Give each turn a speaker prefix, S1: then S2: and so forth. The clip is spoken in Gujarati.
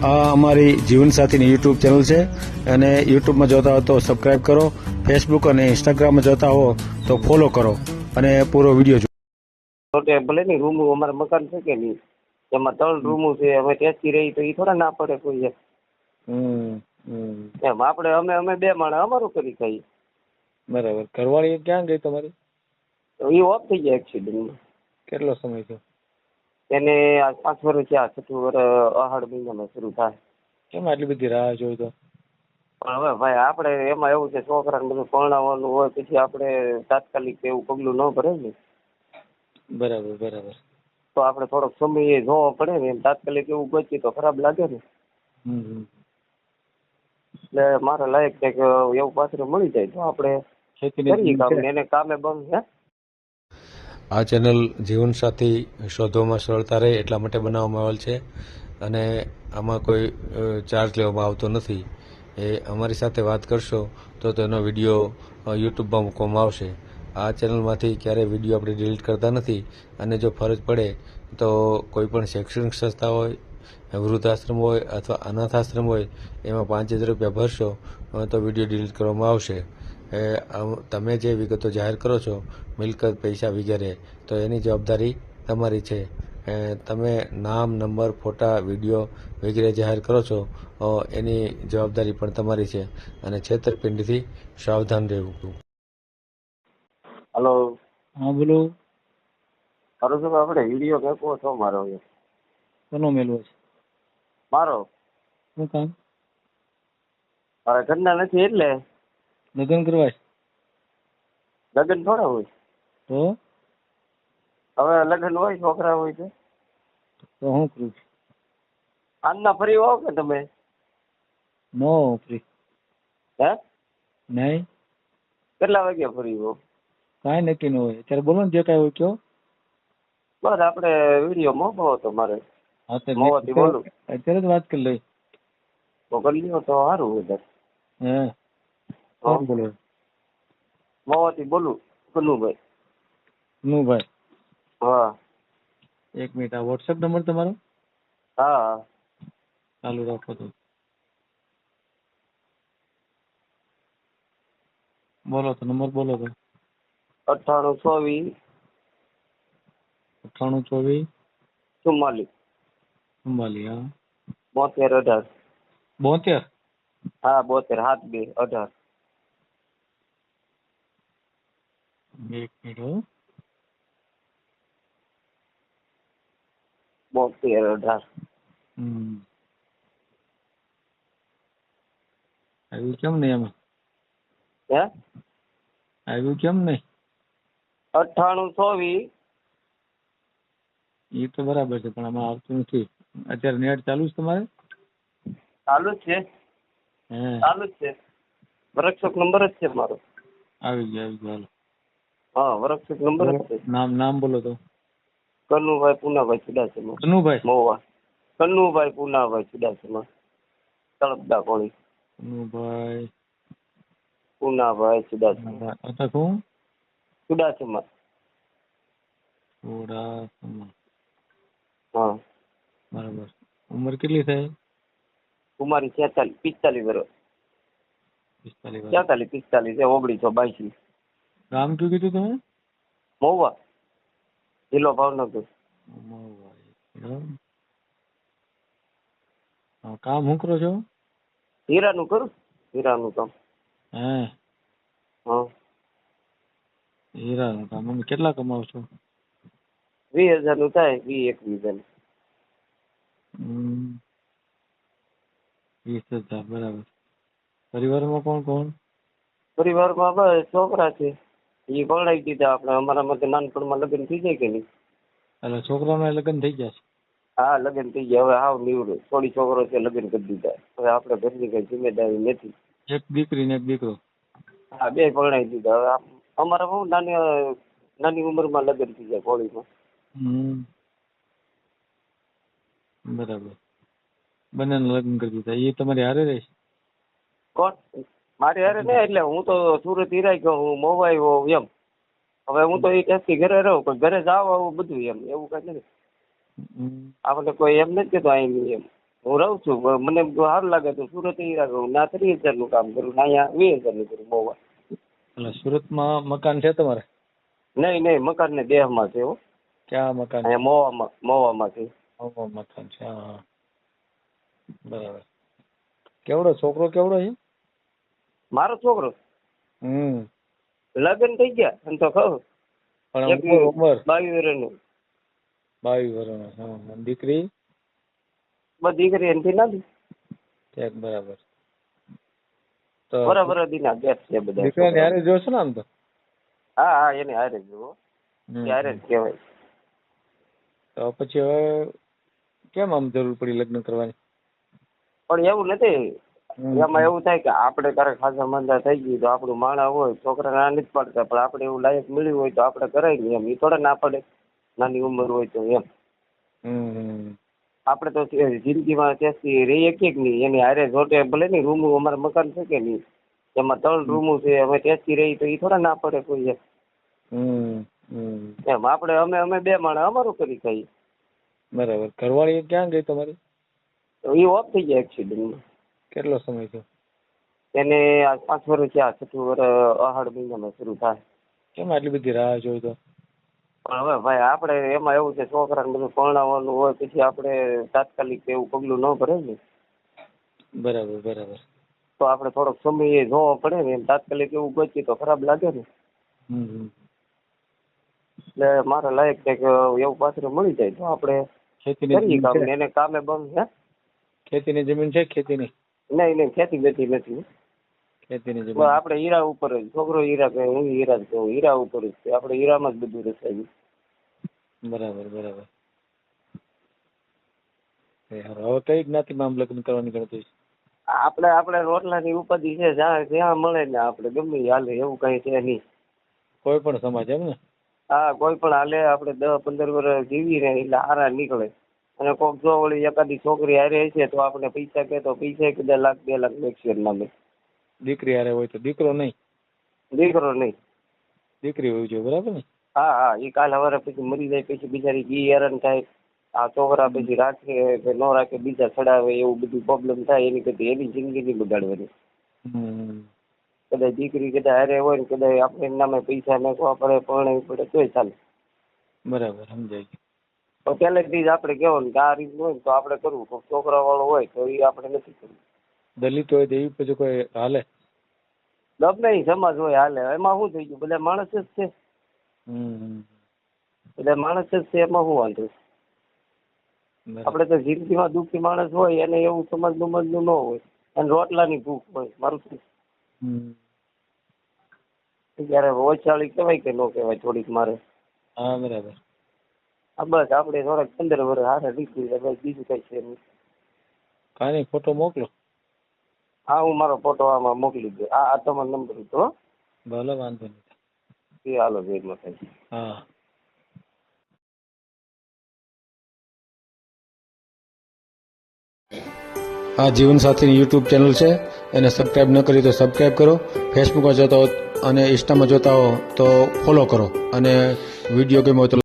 S1: આ અમારી જીવનસાથીની યુટ્યુબ ચેનલ છે અને યુટ્યુબમાં જોતા હો તો સબસ્ક્રાઇબ કરો, ફેસબુક અને ઇન્સ્ટાગ્રામમાં જોતા હો તો ફોલો કરો અને પૂરો વિડીયો જુઓ.
S2: કે ભલે ની રૂમ અમારા મકાન છે કે નહીં, એમાં 3 રૂમો છે, અમે ત્યાંથી રહી તો એ થોડા ના પડે કોઈ એમ. આપણે અમે 2 માણસ અમારું કરી ખાઈએ.
S1: બરાબર. ઘરવાળી ક્યાં ગઈ તમારી?
S2: એ ઓફ થઈ ગયા એક્સિડન્ટમાં.
S1: કેટલો સમય થયો
S2: એને આ 5 વર્ષ થયા, 6 વર્ષ અહાડ મહિનામાં શરૂ થાય.
S1: કેમ આટલી બધી રાહ જોઈ તો?
S2: પણ હવે ભાઈ આપણે એમાં એવું છે, છોકરાને બધું પરણાવવાનું હોય, પછી આપણે તાત્કાલિક એવું પગલું ન ભરે ને.
S1: બરાબર બરાબર.
S2: તો આપણે થોડોક સમય જોવો પડે ને. એમ તાત્કાલિક એવું ગોચી તો ખરાબ લાગે ને. એટલે મારે લાયક છે કે એવું પાત્ર મળી જાય તો આપણે કરીએ કામ ને એને કામે બંધ.
S1: આ ચેનલ જીવનસાથી શોધવામાં સરળતા રહે એટલા માટે બનાવવામાં આવેલ છે અને આમાં કોઈ ચાર્જ લેવામાં આવતો નથી. એ અમારી સાથે વાત કરશો તો તેનો વિડીયો યુટ્યુબમાં મૂકવામાં આવશે. આ ચેનલમાંથી ક્યારેય વિડીયો આપણે ડિલીટ કરતા નથી અને જો ફરજ પડે તો કોઈ પણ શૈક્ષણિક સંસ્થા હોય, વૃદ્ધાશ્રમ હોય અથવા અનાથાશ્રમ હોય એમાં 5000 રૂપિયા ભરશો તો વિડીયો ડિલીટ કરવામાં આવશે. તમે જે વિગતો જાહેર કરો છો, મિલકત, પૈસા વગેરે, તો એની જવાબદારી તમારી છે. તમે નામ, નંબર, ફોટા, વિડીયો વગેરે જાહેર કરો છો એની જવાબદારી પણ તમારી છે અને છેતરપિંડીથી સાવધાન રહેવું.
S2: હલો.
S1: હા બોલો.
S2: મારો સાહેબ આપણે વિડીયો મેકવો છો મારો.
S1: કોનો મેલવો છે?
S2: મારો.
S1: શું કામ?
S2: મારા ઘરના નથી એટલે.
S1: લગ્ન કરવા છે?
S2: લગ્ન થોડા હોય
S1: તો?
S2: હવે લગ્ન હોય, છોકરા હોય તો
S1: હું કરું છું?
S2: આજના ફરી આવો કે તમે?
S1: નો ફ્રી.
S2: હે?
S1: નહીં.
S2: કેટલા વાગ્યા ફરી આવો?
S1: કાંઈ નક્કી ન હોય. અત્યારે બોલો ને જે કાંઈ હોય કયો.
S2: બસ આપણે વિડીયો મોકલો તો મારે.
S1: હા તો
S2: મોવાથી બોલું.
S1: અત્યારે જ વાત કરી લઈ.
S2: કરી લ્યો તો સારું વધારે.
S1: હે કોણ બોલો?
S2: મોવાથી બોલું, કનુભાઈ.
S1: કનુભાઈ?
S2: હા.
S1: એક મિનિટ. આ વોટ્સએપ નંબર તમારો?
S2: હા.
S1: ચાલુ રાખો તો. બોલો તો નંબર બોલો તો.
S2: 9824
S1: 9824
S2: 44
S1: 44. હા
S2: 72 18.
S1: 72?
S2: હા 72 72 18.
S1: એક મિનિટ હો.
S2: 72 18.
S1: આવ્યું કેમ નહીં એમાં?
S2: હે?
S1: આવ્યું કેમ નહીં?
S2: 9824.
S1: એ તો બરાબર છે પણ આમાં આવતું નથી. અત્યારે નેટ ચાલુ છે તમારે?
S2: ચાલુ જ છે.
S1: હે
S2: ચાલુ જ છે. વર્કશોપ નંબર જ છે મારો.
S1: આવી ગયો.
S2: હા વર્કશોપ નંબર જ છે.
S1: નામ બોલો તો.
S2: કનુભાઈ પૂનાભાઈ ચુડાસમા.
S1: કનુભાઈ?
S2: મોવા. કનુભાઈ પૂનાભાઈ ચુડાસમા. તળપદા કોળી.
S1: કનુભાઈ
S2: પૂનાભાઈ ચુડાસમા.
S1: અચ્છા કોણ?
S2: ચુડાસમા.
S1: ચુડાસમા.
S2: હા.
S1: બરાબર. ઉંમર કેટલી થાય?
S2: કુમારી 45 વર્ષ.
S1: 45 વર્ષ.
S2: 45 છે. 1982.
S1: ગામ કયું કીધું તમે?
S2: મોવા. જિલ્લો ભાવનગર.
S1: કામ શું કરો છો?
S2: હીરાનું કરું. હીરાનું કામ.
S1: હે?
S2: હા.
S1: હીરાનું કામ. અમે કેટલા કમાવ છો?
S2: 20,000 નું થાય. 20-21,000.
S1: 20,000. બરાબર. પરિવારમાં કોણ કોણ?
S2: પરિવારમાં બસ છોકરા છે. એ પરણાવી દીધા. આપણે અમારા માટે નાનપણમાં લગ્ન થઈ જાય કે નહીં?
S1: એટલે છોકરાના લગ્ન થઈ ગયા છે?
S2: હા લગ્ન થઈ ગયા. હવે હાવ નીવડે. થોડી છોકરો છે લગ્ન કરી દીધા. હવે આપણે ઘરની કઈ જિમ્મેદારી નથી.
S1: એક દીકરી ને એક દીકરો?
S2: હા 2 પરણાવી દીધા. હવે અમારા બહુ નાની ઉંમરમાં લગ્ન થઈ જાય હોળીમાં.
S1: બરાબર. બંનેના લગ્ન કરી દીધા. એ તમારી હારે રહેશે?
S2: કોણ? મારી હારે નહીં. એટલે હું તો સુરત હિરાઈ ગયો. હું મોવાઈ હોઉં એમ. હવે હું તો એ ટેસ્ટથી ઘરે રહું પણ ઘરે જાવ આવું બધું એમ. એવું કઈ નથી. આપણે કોઈ એમ નથી કેતો અહીં એમ. હું રહું છું મને સારું લાગે તો સુરત હીરા કરું ના 30,000 નું કામ કરું ના અહીંયા 20,000 નું કરું મોવા.
S3: એટલે સુરતમાં મકાન છે તમારે?
S2: નહીં મકાન ને દેહમાં છે હો.
S3: ક્યાં મકાન?
S2: અહીંયા મોવામાં છે.
S3: મકાન છે. હા હા, બરાબર. કેવડો છોકરો કેવડો છે?
S2: મારો છોકરો
S3: હમ
S2: લગ્ન થઈ ગયા એમ તો કહું.
S3: પણ
S2: એક
S3: ઉંમર
S2: 22 વર્ષનું.
S3: 22 વર્ષનો. હા, દીકરી?
S2: બસ દીકરી એનથી નથી.
S3: ઠીક, બરાબર. તો
S2: બરાબર દીના ગેપ છે બધા.
S3: દીકરાને હારે જોશો ને આમ તો?
S2: હા એને હારે જ જુઓ.
S3: હમ.
S2: હારે જ કહેવાય.
S3: તો પછી હવે કેમ આમ જરૂર પડી લગ્ન કરવાની?
S2: પણ એવું નથી.
S3: હમ.
S2: એમાં એવું થાય કે આપણે ક્યારેક ખાસા મંદા થઈ ગયું તો આપણું માણા હોય છોકરા ના નથી પાડતા પણ આપણે એવું લાયક મળ્યું હોય તો આપણે કરાય નહીં એમ. એ થોડા ના પડે નાની ઉંમર હોય તો એમ.
S3: હમ.
S2: આપણે તો જિંદગીમાં ત્યાંથી રહી શકીએ કે નહીં એની હારે જોટે ભલે નહીં રૂમું અમારે મકાન છે કે નહીં એમાં 3 રૂમું છે અમે ત્યાંથી રહી તો એ થોડા ના પડે કોઈ એમ.
S3: હમ. હમ.
S2: એમ આપણે અમે 2 માણસ અમારું કરી ખાઈએ.
S3: બરાબર. ઘરવાળી ક્યાં ગઈ તમારી?
S2: તો એ ઓફ થઈ જાય એક્સિડન્ટમાં.
S3: કેટલો સમય થયો?
S2: એને આ 5 વર્ષ થયા. 6ઠું વર્ષ અહાડ મહિનામાં શરૂ થાય.
S3: કેમ આટલી બધી રાહ જોઈ તો?
S2: પણ હવે ભાઈ આપણે એમાં એવું છે છોકરાને બધું પરણાવવાનું હોય પછી આપણે તાત્કાલિક એવું પગલું ન ભરે ને
S3: બરાબર બરાબર.
S2: તો આપણે થોડોક સમય જોવો પડે ને એમ. તાત્કાલિક એવું ગોચી તો ખરાબ લાગે ને.
S3: હમ.
S2: એટલે મારે લાયક છે કે એવું પાત્ર મળી જાય તો આપણે
S3: ખેતીની
S2: કરીએ
S3: જમીન
S2: કામ
S3: છે?
S2: ને એને કામે બંધ હે.
S3: ખેતીની જમીન છે? ખેતીની
S2: નહીં ખેતી બેતી નથી.
S3: ખેતીની
S2: તો
S3: જમીન.
S2: આપણે હીરા ઉપર જ છોકરો હીરા કહે હું હીરા જ કહું હીરા ઉપર જ છે. આપણે હીરામાં જ બધું રસાયું.
S3: બરાબર બરાબર. હવે કઈ જ્ઞાતિમાં આમ લગ્ન કરવાની ગણતરી છે?
S2: આપણે રોટલાની ઉપાધિ છે જ્યાં મળે ને આપણે ગમે ઈ હાલે એવું કઈ છે નહીં.
S3: કોઈ પણ સમાજ એમ ને?
S2: હા કોઈ પણ હાલે. આપણે 10-15 વર્ષ જીવી ને એટલે હારા નીકળે. અને કોક જો વળી એકાદી છોકરી હારે છે તો આપણે પૈસા કે તો પૈસા કદાચ 1,00,000-2 લાખ મેક્સિમમ નામે.
S3: દીકરી હારે હોય તો દીકરો નહીં?
S2: દીકરો નહીં.
S3: દીકરી હોવી જોઈએ, બરાબર ને?
S2: હા એ કાલ સવારે પછી મરી જાય પછી બિચારી ઈ હેરાન થાય. આ છોકરા પછી રાખે કે ન રાખે બીજા ચડાવે એવું બધું પ્રોબ્લેમ થાય એની કરતી એની જિંદગી નહીં બગાડવાની.
S3: હમ.
S2: કદાચ દીકરી કદાચ હારે હોય ને કદાચ આપણે એના નામે પૈસા નાખવા પડે પરણાવી પડે તોય ચાલે.
S3: બરાબર, સમજાય ગયું.
S2: તો પહેલેથી જ આપણે કહેવાનું કે આ રીતનું હોય ને તો આપણે કરવું. તો છોકરા વાળો હોય તો એ આપણે નથી કરવું.
S3: દલિત હોય તો એ પછી કોઈ હાલે?
S2: ગમે ઈ સમાજ હોય હાલે. એમાં શું થઈ ગયું બધા માણસ જ છે.
S3: હમ.
S2: બધા માણસ જ છે એમાં શું વાંધો?
S3: બરાબર.
S2: આપણે તો જિંદગીમાં દુઃખી માણસ હોય એને એવું સમાજ નું ન હોય. અને રોટલાની ભૂખ હોય. મારું શું
S3: હમ.
S2: ત્યારે ઓછાળી કહેવાય કે ન કહેવાય થોડીક મારે.
S3: હા, બરાબર.
S2: હા બસ આપણે થોડાક 15 વર્ષ હારે નીકળી જાય બસ બીજું કઈ છે નહીં.
S3: કાંઈ નહીં, ફોટો મોકલો.
S2: હા હું મારો ફોટો આમાં મોકલી દઉં. આ તમારો નંબર હતો.
S3: ભલે, વાંધો નહીં.
S2: એ હાલો જય માતાજી.
S3: હા.
S1: આ જીવનસાથીની યુટ્યુબ ચેનલ છે એને સબસ્ક્રાઈબ ન કરી તો સબસ્ક્રાઈબ કરો. ફેસબુકમાં જોતા હો અને ઇન્સ્ટામાં જોતા હો તો ફોલો કરો અને વિડીયો ગમ્યો હોય તો